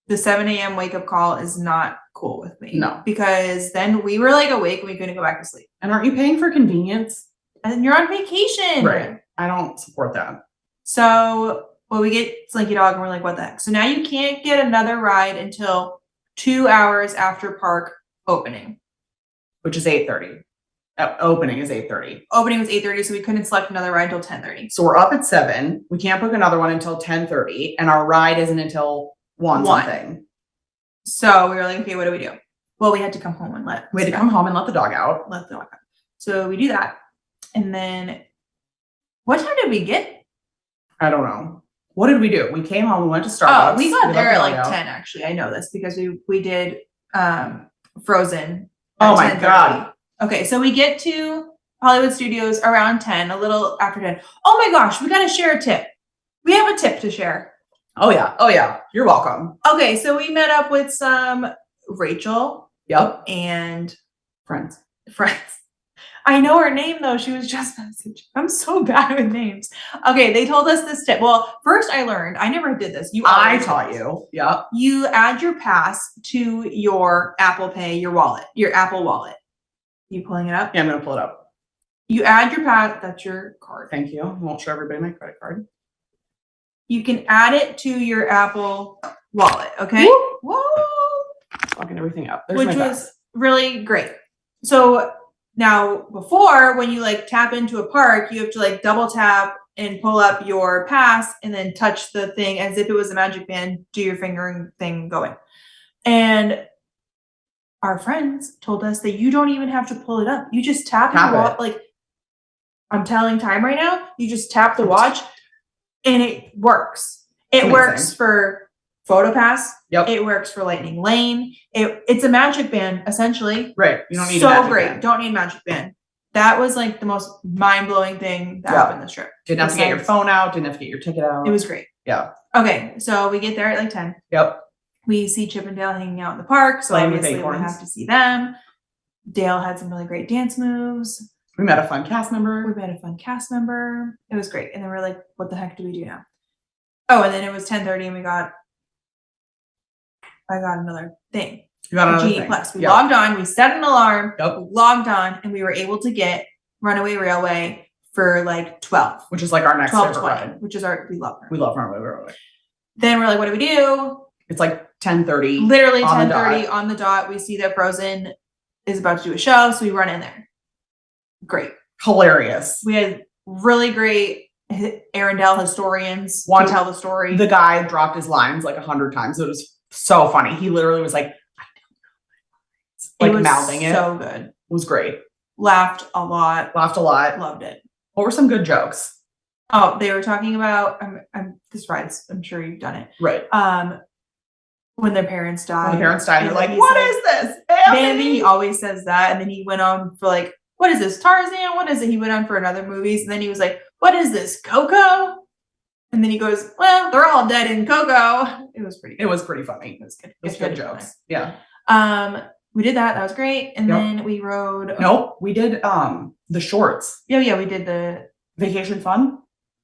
the 7 a.m. wake up call is not cool with me. No. Because then we were like awake and we couldn't go back to sleep. And aren't you paying for convenience? And you're on vacation. Right. I don't support that. So, we get Slinky Dog and we're like, what the heck? So now you can't get another ride until 2 hours after park opening. Which is 8:30. Opening is 8:30. Opening was 8:30, so we couldn't select another ride until 10:30. So we're up at 7. We can't book another one until 10:30, and our ride isn't until 1 something. So we were like, okay, what do we do? Well, we had to come home and let the dog out. Let the dog out. So we do that. And then what time did we get? I don't know. What did we do? We came home, we went to Starbucks. Oh, we got there at like 10, actually. I know this because we did Frozen. Oh my God. Okay, so we get to Hollywood Studios around 10, a little after 10. Oh my gosh, we got to share a tip. We have a tip to share. Oh yeah. You're welcome. Okay, so we met up with some Rachel. Yep. And friends. I know her name though. She was just messaging. I'm so bad with names. Okay, they told us this tip. Well, first I learned. I never did this. I taught you. Yep. You add your pass to your Apple Pay, your Apple Wallet. You pulling it up? Yeah, I'm gonna pull it up. You add your pass. That's your card. Thank you. I won't show everybody my credit card. You can add it to your Apple Wallet. Okay. Whoa! Fucking everything up. There's which was really great. So now before, when you like tap into a park, you have to like double tap and pull up your pass and then touch the thing as if it was a magic band, do your fingering thing going. And our friends told us that you don't even have to pull it up. You just tap the watch. Like, I'm telling time right now. You just tap the watch and it works. It works for PhotoPass. Yep. It works for Lightning Lane. It's a magic band, essentially. Right. You don't need a magic band. Don't need a magic band. That was like the most mind-blowing thing that happened this trip. Didn't have to get your phone out. Didn't have to get your ticket out. It was great. Yeah. Okay. So we get there at like 10. Yep. We see Chip and Dale hanging out in the park. So obviously we have to see them. Dale had some really great dance moves. We met a fun cast member. It was great. And then we're like, what the heck do we do now? Oh, and then it was 10:30 and I got another thing. You got another Genie thing. Plus. We logged on, we set an alarm, we logged on, and we were able to get Runaway Railway for like 12. Which is like our next favorite ride. Which is we love her. We love Runaway Railway. Then we're like, what do we do? It's like 10:30. Literally 10:30 on the dot. We see that Frozen is about to do a show, so we run in there. Great. Hilarious. We had really great Arendelle historians to tell the story. The guy dropped his lines like 100 times. It was so funny. He literally was like, I don't know my lines. Like mouthing it. So good. It was great. Laughed a lot. Loved it. What were some good jokes? Oh, they were talking about this rides. I'm sure you've done it. Right. When their parents died. They're like, what is this? Bambi. He always says that. And then he went on for like, what is this? Tarzan? What is it? He went on for another movies. And then he was like, what is this? Coco? And then he goes, well, they're all dead in Coco. It was pretty good. It was pretty funny. It was good. It was good jokes. Yeah. We did that. That was great. And then we rode. Nope. We did the shorts. Yeah, we did the Vacation Fun.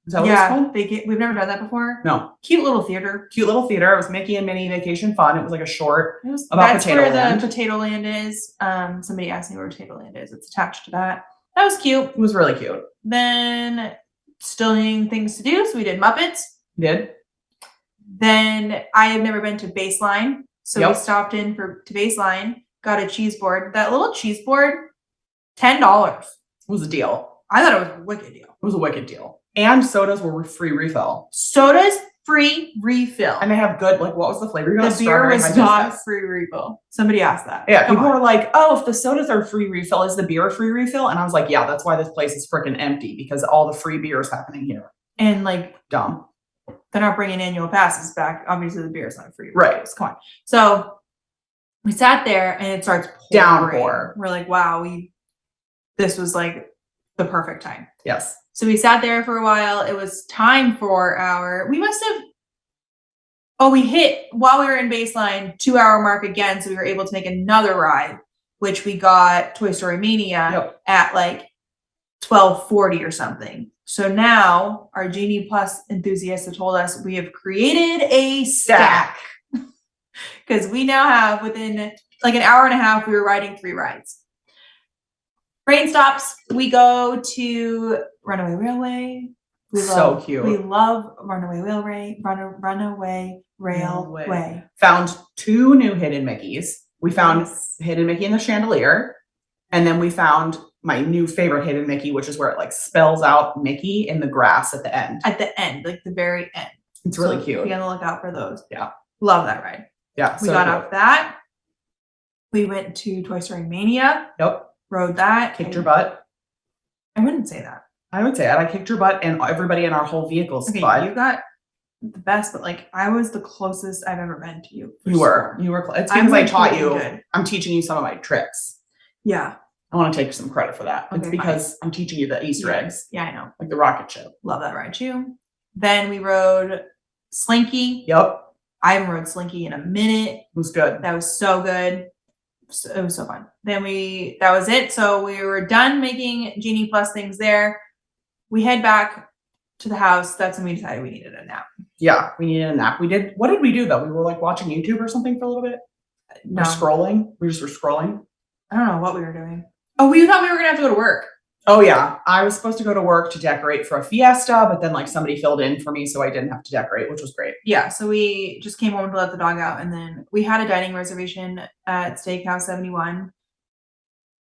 Is that what it's called? We've never done that before. No. Cute little theater. Cute little theater. It was Mickey and Minnie Vacation Fun. It was like a short about that's Potato where Land. The Potato Land is. Somebody asked me where Potato Land is. It's attached to that. That was cute. It was really cute. Then still needing things to do, so we did Muppets. Did. Then I have never been to Baseline, so we stopped in to Baseline, got a cheese board. That little cheese board, $10. It was a deal. I thought it was a wicked deal. It was a wicked deal. And sodas were free refill. Sodas free refill. And they have good, like, what was the flavor? The beer was not free refill. Somebody asked that. Yeah, people were like, oh, if the sodas are free refill, is the beer a free refill? And I was like, yeah, that's why this place is freaking empty, because all the free beer is happening here. And like, dumb. They're not bringing annual passes back. Obviously, the beer is not free. Right. Come on. So we sat there and it starts pouring. Downpour. We're like, wow, this was like the perfect time. Yes. So we sat there for a while. It was time for we must have, we hit, while we were in Baseline, 2-hour mark again. So we were able to make another ride, which we got Toy Story Mania at like 12:40 or something. So now our Genie Plus enthusiasts have told us we have created a stack. Because we now have, within like an hour and a half, we were riding 3 rides. Rain stops. We go to Runaway Railway. Cute. We love Runaway Railway. Runaway Railway. Found 2 new Hidden Mickeys. We found Hidden Mickey in the Chandelier. And then we found my new favorite Hidden Mickey, which is where it like spells out Mickey in the grass at the end. At the end, like the very end. It's really cute. Be on the lookout for those. Yeah. Love that ride. Yeah. We got off that. We went to Toy Story Mania. Yep. Rode that. Kicked your butt. I wouldn't say that. I would say that. I kicked your butt and everybody in our whole vehicle's butt. You got the best, but like I was the closest I've ever been to you. You were. It's because I taught you. Good. I'm teaching you some of my tricks. Yeah. I want to take some credit for that. It's because I'm teaching you the Easter eggs. Yeah, I know. Like the rocket ship. Love that ride too. Then we rode Slinky. Yep. I haven't rode Slinky in a minute. It was good. That was so good. It was so fun. Then that was it. So we were done making Genie Plus things there. We head back to the house. That's when we decided we needed a nap. Yeah, we needed a nap. What did we do though? We were like watching YouTube or something for a little bit? No. Or scrolling? We just were scrolling? I don't know what we were doing. Oh, we thought we were going to have to go to work. Oh yeah. I was supposed to go to work to decorate for a fiesta, but then like somebody filled in for me, so I didn't have to decorate, which was great. Yeah. So we just came home to let the dog out, and then we had a dining reservation at Steakhouse 71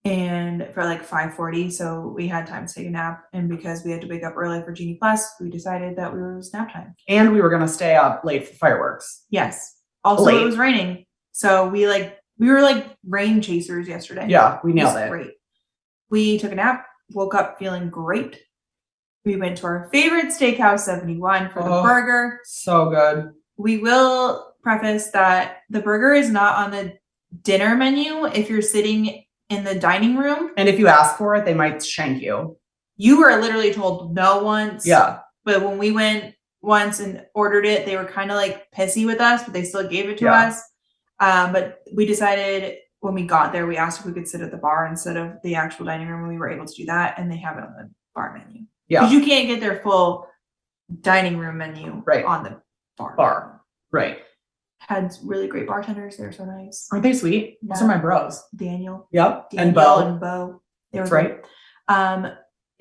and for like 5:40. So we had time to take a nap. And because we had to wake up early for Genie Plus, we decided that we were nap time. And we were going to stay up late for fireworks. Yes. Also, it was raining. So we were like rain chasers yesterday. Yeah. We nailed it. Great. We took a nap. Woke up feeling great. We went to our favorite Steakhouse 71 for the burger. So good. We will preface that the burger is not on the dinner menu if you're sitting in the dining room. And if you ask for it, they might shank you. You were literally told no once. Yeah. But when we went once and ordered it, they were kind of like pissy with us, but they still gave it to us. But we decided when we got there, we asked if we could sit at the bar instead of the actual dining room, and we were able to do that. And they have it on the bar menu. Yeah. Because you can't get their full dining room menu on the bar. Right. Had really great bartenders. They're so nice. Aren't they sweet? Yeah. Those are my bros. Daniel. Yep. Daniel and Bo. They were great.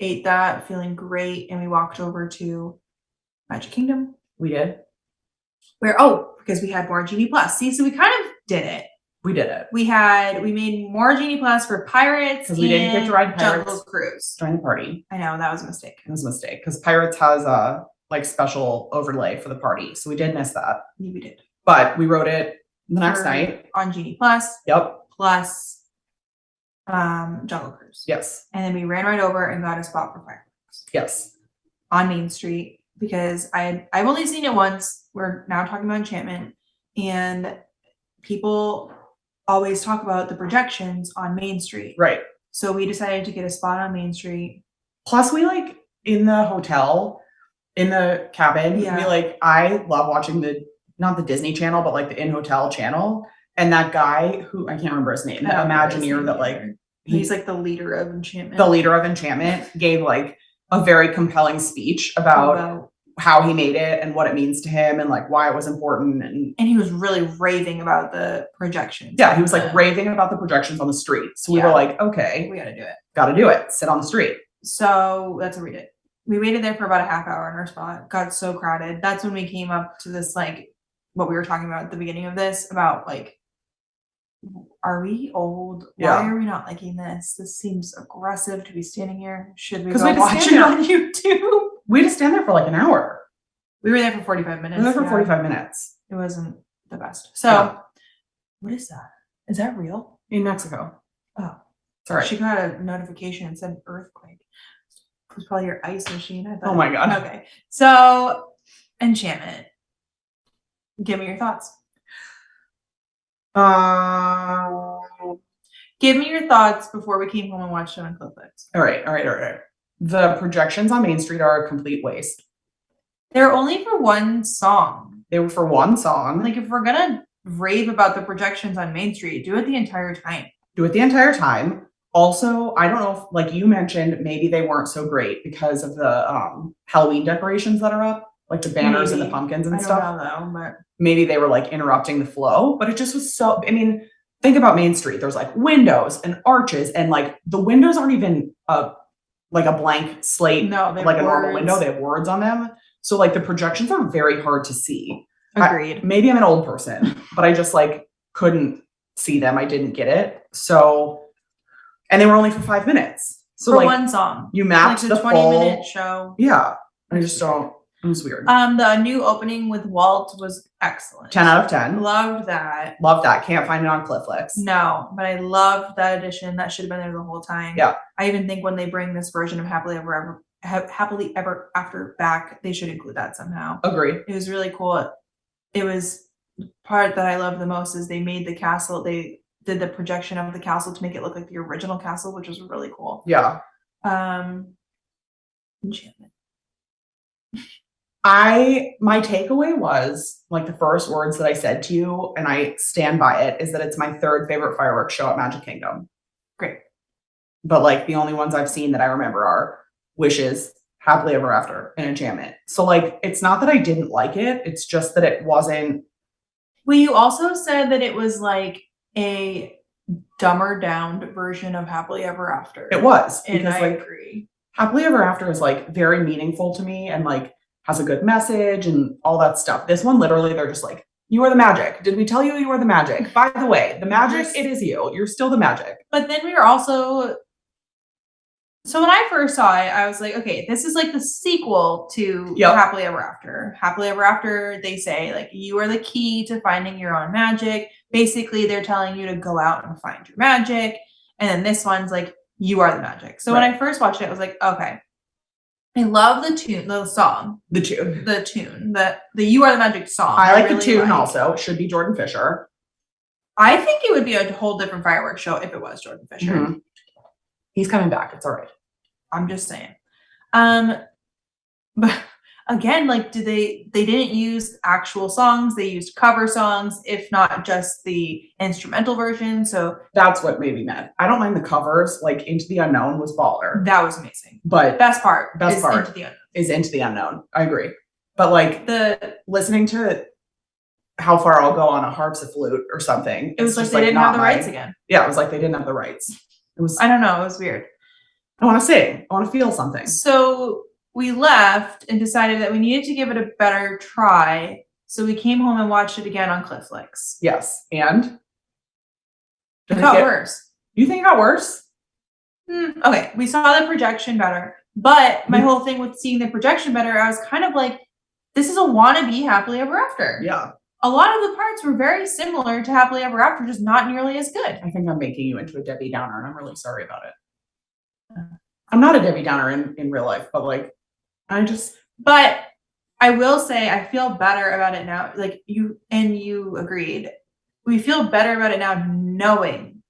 Ate that, feeling great. And we walked over to Magic Kingdom. We did. Because we had more Genie Plus. See, so we kind of did it. We did it. We made more Genie Plus for Pirates. Because we didn't get to ride Pirates Jungle Cruise during the party. I know, that was a mistake. It was a mistake because Pirates has a special overlay for the party. So we did miss that. Yeah, we did. But we rode it the next night. On Genie Plus. Yep. Plus Jungle Cruise. Yes. And then we ran right over and got a spot for fireworks. Yes. On Main Street. Because I've only seen it once. We're now talking about Enchantment. And people always talk about the projections on Main Street. Right. So we decided to get a spot on Main Street. Plus we in the hotel, in the cabin. Yeah. We like, I love watching not the Disney Channel, but like the in hotel channel. And that guy who I can't remember his name, the Imagineer that like he's like the leader of enchantment. The leader of enchantment gave like a very compelling speech about how he made it and what it means to him and like why it was important. And he was really raving about the projections. Yeah, he was like raving about the projections on the street. So we were like, okay, we gotta do it. Gotta do it. Sit on the street. So that's what we did. We waited there for about a half hour in our spot. Got so crowded. That's when we came up to this, like what we were talking about at the beginning of this, about like, are we old? Why are we not liking this? This seems aggressive to be standing here. Should we go watch it on YouTube? We just stand there for like an hour. We were there for 45 minutes. We were there for 45 minutes. It wasn't the best. So what is that? Is that real? In Mexico. Oh. Sorry. She got a notification and said earthquake. It was probably your ice machine. I thought. Oh my God. Okay. So enchantment. Give me your thoughts. Give me your thoughts before we came home and watched it on Netflix. All right. The projections on Main Street are a complete waste. They're only for one song. They were for one song. Like, if we're gonna rave about the projections on Main Street, do it the entire time. Do it the entire time. Also, I don't know if, like you mentioned, maybe they weren't so great because of the Halloween decorations that are up, like the banners and the pumpkins and stuff. I don't know, but maybe they were like interrupting the flow, but it just was so, I mean, think about Main Street. There's like windows and arches, and like the windows aren't even like a blank slate. No, they like a normal window. They have words on them. So like the projections are very hard to see. Agreed. Maybe I'm an old person, but I just like couldn't see them. I didn't get it. So, and they were only for 5 minutes. So for like one song, you matched like the 20-minute show. Yeah. I just don't. It was weird. The new opening with Walt was excellent. 10 out of 10. Loved that. Love that. Can't find it on Clifflix. No, but I loved that edition. That should have been there the whole time. Yeah. I even think when they bring this version of Happily Ever After back, they should include that somehow. Agree. It was really cool. It was the part that I love the most is they made the castle. They did the projection of the castle to make it look like the original castle, which was really cool. Yeah. Enchantment. My takeaway was like the first words that I said to you, and I stand by it, is that it's my third favorite fireworks show at Magic Kingdom. Great. But like the only ones I've seen that I remember are Wishes, Happily Ever After, and Enchantment. So like, it's not that I didn't like it. It's just that it wasn't. Well, you also said that it was like a dumber down version of Happily Ever After. It was. And because, I like, agree. Happily Ever After is like very meaningful to me and like has a good message and all that stuff. This one, literally, they're just like, you are the magic. Did we tell you you are the magic? By the way, the magic, it is you. You're still the magic. But then we were also. So when I first saw it, I was like, okay, this is like the sequel to Happily Ever After. Happily Ever After, they say, like, you are the key to finding your own magic. Basically, they're telling you to go out and find your magic. And then this one's like, you are the magic. So when I first watched it, I was like, okay. I love the tune, the song. The tune. The You Are the Magic song. I like really the tune also. It should be Jordan Fisher. I think it would be a whole different fireworks show if it was Jordan Fisher. Mm-hmm. He's coming back. It's all right. I'm just saying. But again, like, they didn't use actual songs. They used cover songs, if not just the instrumental version. So that's what made me mad. I don't mind the covers. Like Into the Unknown was baller. That was amazing. But best part is Into the Unknown. I agree. But like the listening to How Far I'll Go on a harpsichord or something. It was like they didn't have the rights again. Yeah, it was like they didn't have the rights. It was. I don't know. It was weird. I want to sing. I want to feel something. So we left and decided that we needed to give it a better try. So we came home and watched it again on Clifflix. Yes. And? It got worse. You think it got worse? Okay. We saw the projection better. But my whole thing with seeing the projection better, I was kind of like, this is a wannabe Happily Ever After. Yeah. A lot of the parts were very similar to Happily Ever After, just not nearly as good. I think I'm making you into a Debbie Downer, and I'm really sorry about it. I'm not a Debbie Downer in real life, but like, but I will say I feel better about it now. Like you agreed. We feel better about it now knowing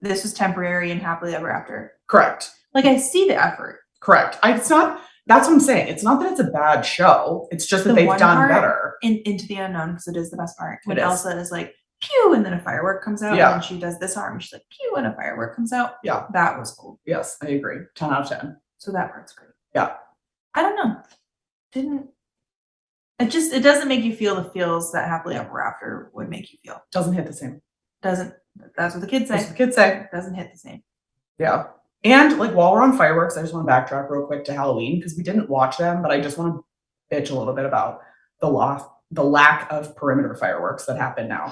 this was temporary and Happily Ever After. Correct. Like I see the effort. Correct. It's not That's what I'm saying. It's not that it's a bad show. It's just that The they've one done part better. Into the unknown, because it is the best part. When It is. Elsa is like, pew, and then a firework comes out, Yeah. and then she does this arm, and she's like, pew, and a firework comes out. Yeah. That was cool. Yes, I agree. 10 out of 10. So that part's great. Yeah. I don't know. It doesn't make you feel the feels that Happily Ever After would make you feel. Doesn't hit the same. That's what the kids say. That's what the kids say. Doesn't hit the same. Yeah. And like while we're on fireworks, I just want to backtrack real quick to Halloween because we didn't watch them, but I just want to bitch a little bit about the lack of perimeter fireworks that happen now.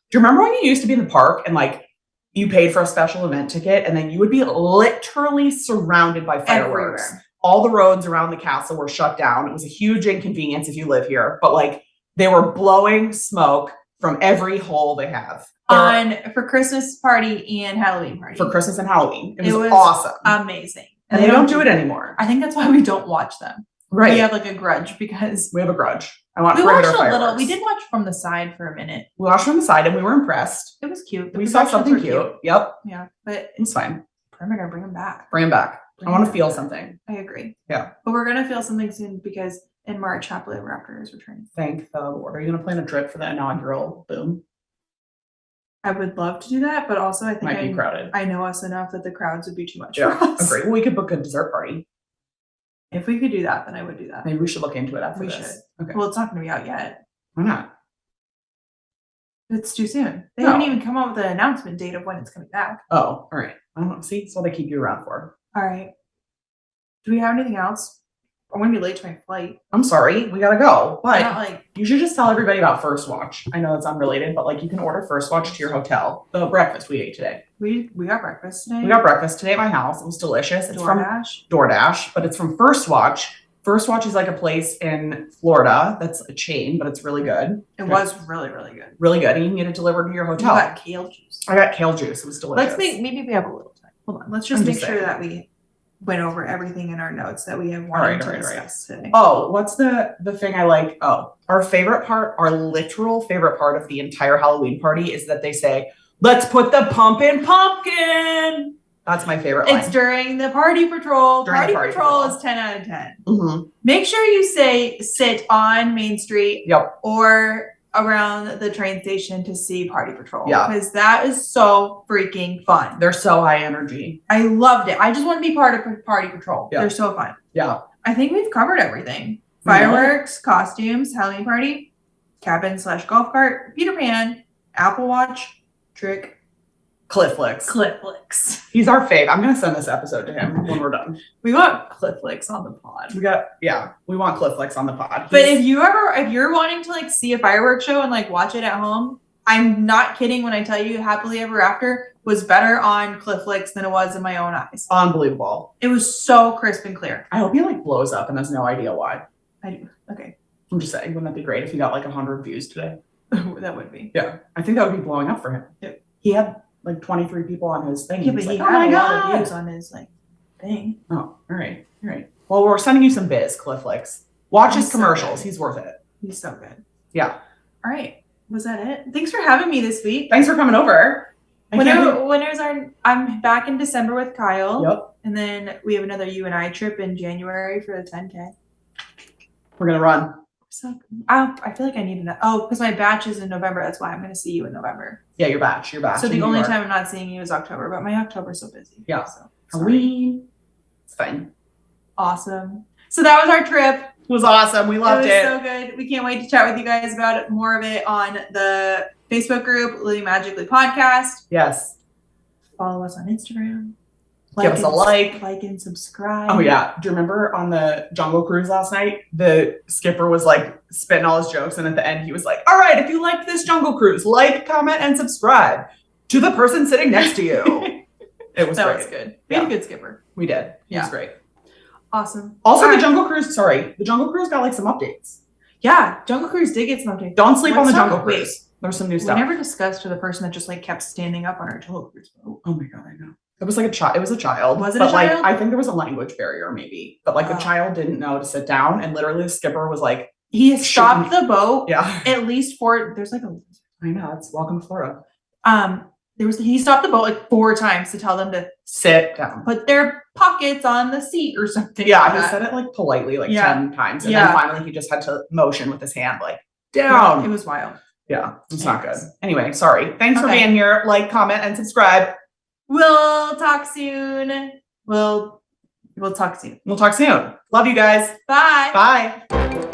Do you remember when you used to be in the park and like you paid for a special event ticket and then you would be literally surrounded by fireworks? Everywhere. All the roads around the castle were shut down. It was a huge inconvenience if you live here, but like they were blowing smoke from every hole they have. For Christmas party and Halloween party. For Christmas and Halloween. It was awesome. Amazing. And they don't do it anymore. I think that's why we don't watch them. Right. We have like a grudge because we have a grudge. I want we perimeter watched a fireworks. little. We did watch from the side for a minute. We watched from the side and we were impressed. It was cute. We saw something cute. Yep. Yeah, but it's fine. Perimeter, bring them back. Bring them back. I want to feel something. I agree. Yeah. But we're gonna feel something soon because in March, Happily Ever After is returning. Thank the Lord. Are you gonna plan a trip for the inaugural boom? I would love to do that, but also I think might be crowded. I know us enough that the crowds would be too much for Yeah, us. agree. Well, we could book a dessert party. If we could do that, then I would do that. Maybe we should look into it after We this. should. Okay. Well, it's not gonna be out yet. Why not? It's too soon. They No. haven't even come up with an announcement date of when it's coming back. Oh, all right. I don't know. See, that's what they keep you around for. All right. Do we have anything else? I'm gonna be late to my flight. I'm sorry, we gotta go. But Not like you should just tell everybody about First Watch. I know it's unrelated, but like you can order First Watch to your hotel. The breakfast we ate today. we got breakfast today. We got breakfast today at my house. It was delicious. It's from DoorDash. DoorDash, but it's from First Watch. First Watch is like a place in Florida that's a chain, but it's really good. It was really, really good. Really good. And you can get it delivered to your You hotel. got kale juice. I got kale juice. It was delicious. Maybe we have a little time. Hold on. Let's just I'm make just sure saying. that we went over everything in our notes that we have All wanted right, to all right, all right. discuss today. Oh, what's the thing I like? Oh, our favorite part, our literal favorite part of the entire Halloween party is that they say, "Let's put the pump in pumpkin." That's my favorite line. It's during the party patrol. During the party patrol. Is 10 out of 10. Mm-hmm. Make sure you sit on Main Street Yep. or around the train station to see Party Patrol. Yeah. Because that is so freaking fun. They're so high energy. I loved it. I just want to be part of Party Patrol. Yeah. They're so fun. Yeah. I think we've covered everything. Fireworks, costumes, Halloween party, cabin/golf cart, Peter Pan, Apple Watch, trick, Cliff Flicks. Clip Flicks. He's our fave. I'm gonna send this episode to him when we're done. We want Clip Flicks on the pod. We want Cliff Flicks on the pod. But if you're wanting to like see a fireworks show and like watch it at home, I'm not kidding when I tell you Happily Ever After was better on Cliff Flicks than it was in my own eyes. Unbelievable. It was so crisp and clear. I hope he like blows up and has no idea why. I do. Okay. I'm just saying, wouldn't that be great if he got like 100 views today? That would be. Yeah, I think that would be blowing up for him. Yeah. He had like 23 people on his thing. Yeah, but He's he like, had oh my a lot God. of views on his like thing. Oh, all right. Well, we're sending you some biz, Cliff Flicks. Watch his He's so commercials. good. He's worth it. He's so good. Yeah. All right. Was that it? Thanks for having me this week. Thanks for coming over. I'm back in December with Kyle. Yep. And then we have another you and I trip in January for the 10K. We're gonna run. So I feel like I need to. Oh, because my batch is in November. That's why I'm going to see you in November. Yeah, your batch. So the only time I'm not seeing you is October, but my October's so busy. Yeah. So Halloween. It's fine. awesome. So that was our trip. It was awesome. We loved it. It was so good. We can't wait to chat with you guys about it, more of it on the Facebook group, Living Magically Podcast. Yes. Follow us on Instagram. Give us a like. Like and subscribe. Oh yeah. Do you remember on the Jungle Cruise last night? The skipper was like spitting all his jokes, and at the end he was like, "All right, if you liked this Jungle Cruise, like, comment, and subscribe to the person sitting next to you." It was that great. was good. We had a good skipper. We did. He was Yeah. great. Awesome. Also, All the right. Jungle Cruise. Sorry, the Jungle Cruise got like some updates. Yeah, Jungle Cruise did get some updates. Don't sleep on the Let's talk- Jungle Cruise. There's some new We stuff. never discussed to the person that just like kept standing up on our Jungle Cruise boat. Oh my God, I know. It was like a child. It was a child. Was it but a like, child? I think there was a language barrier, maybe. But like the Oh. child didn't know to sit down, and literally the skipper was like, He stopped the boat "Yeah, at least for there's like a I know. It's welcome to Florida." he stopped the boat like 4 times to tell them to Sit down. put their pockets on the seat or something. Yeah, like he that. said it like politely, like Yeah. 10 times. And Yeah. then finally he just had to motion with his hand, like, Yeah, down. it was wild. Yeah, it's not good. Anyways. Anyway, sorry. Thanks for Okay. being here. Like, comment, and subscribe. We'll talk soon. We'll talk soon. We'll talk soon. Love you guys. Bye. Bye.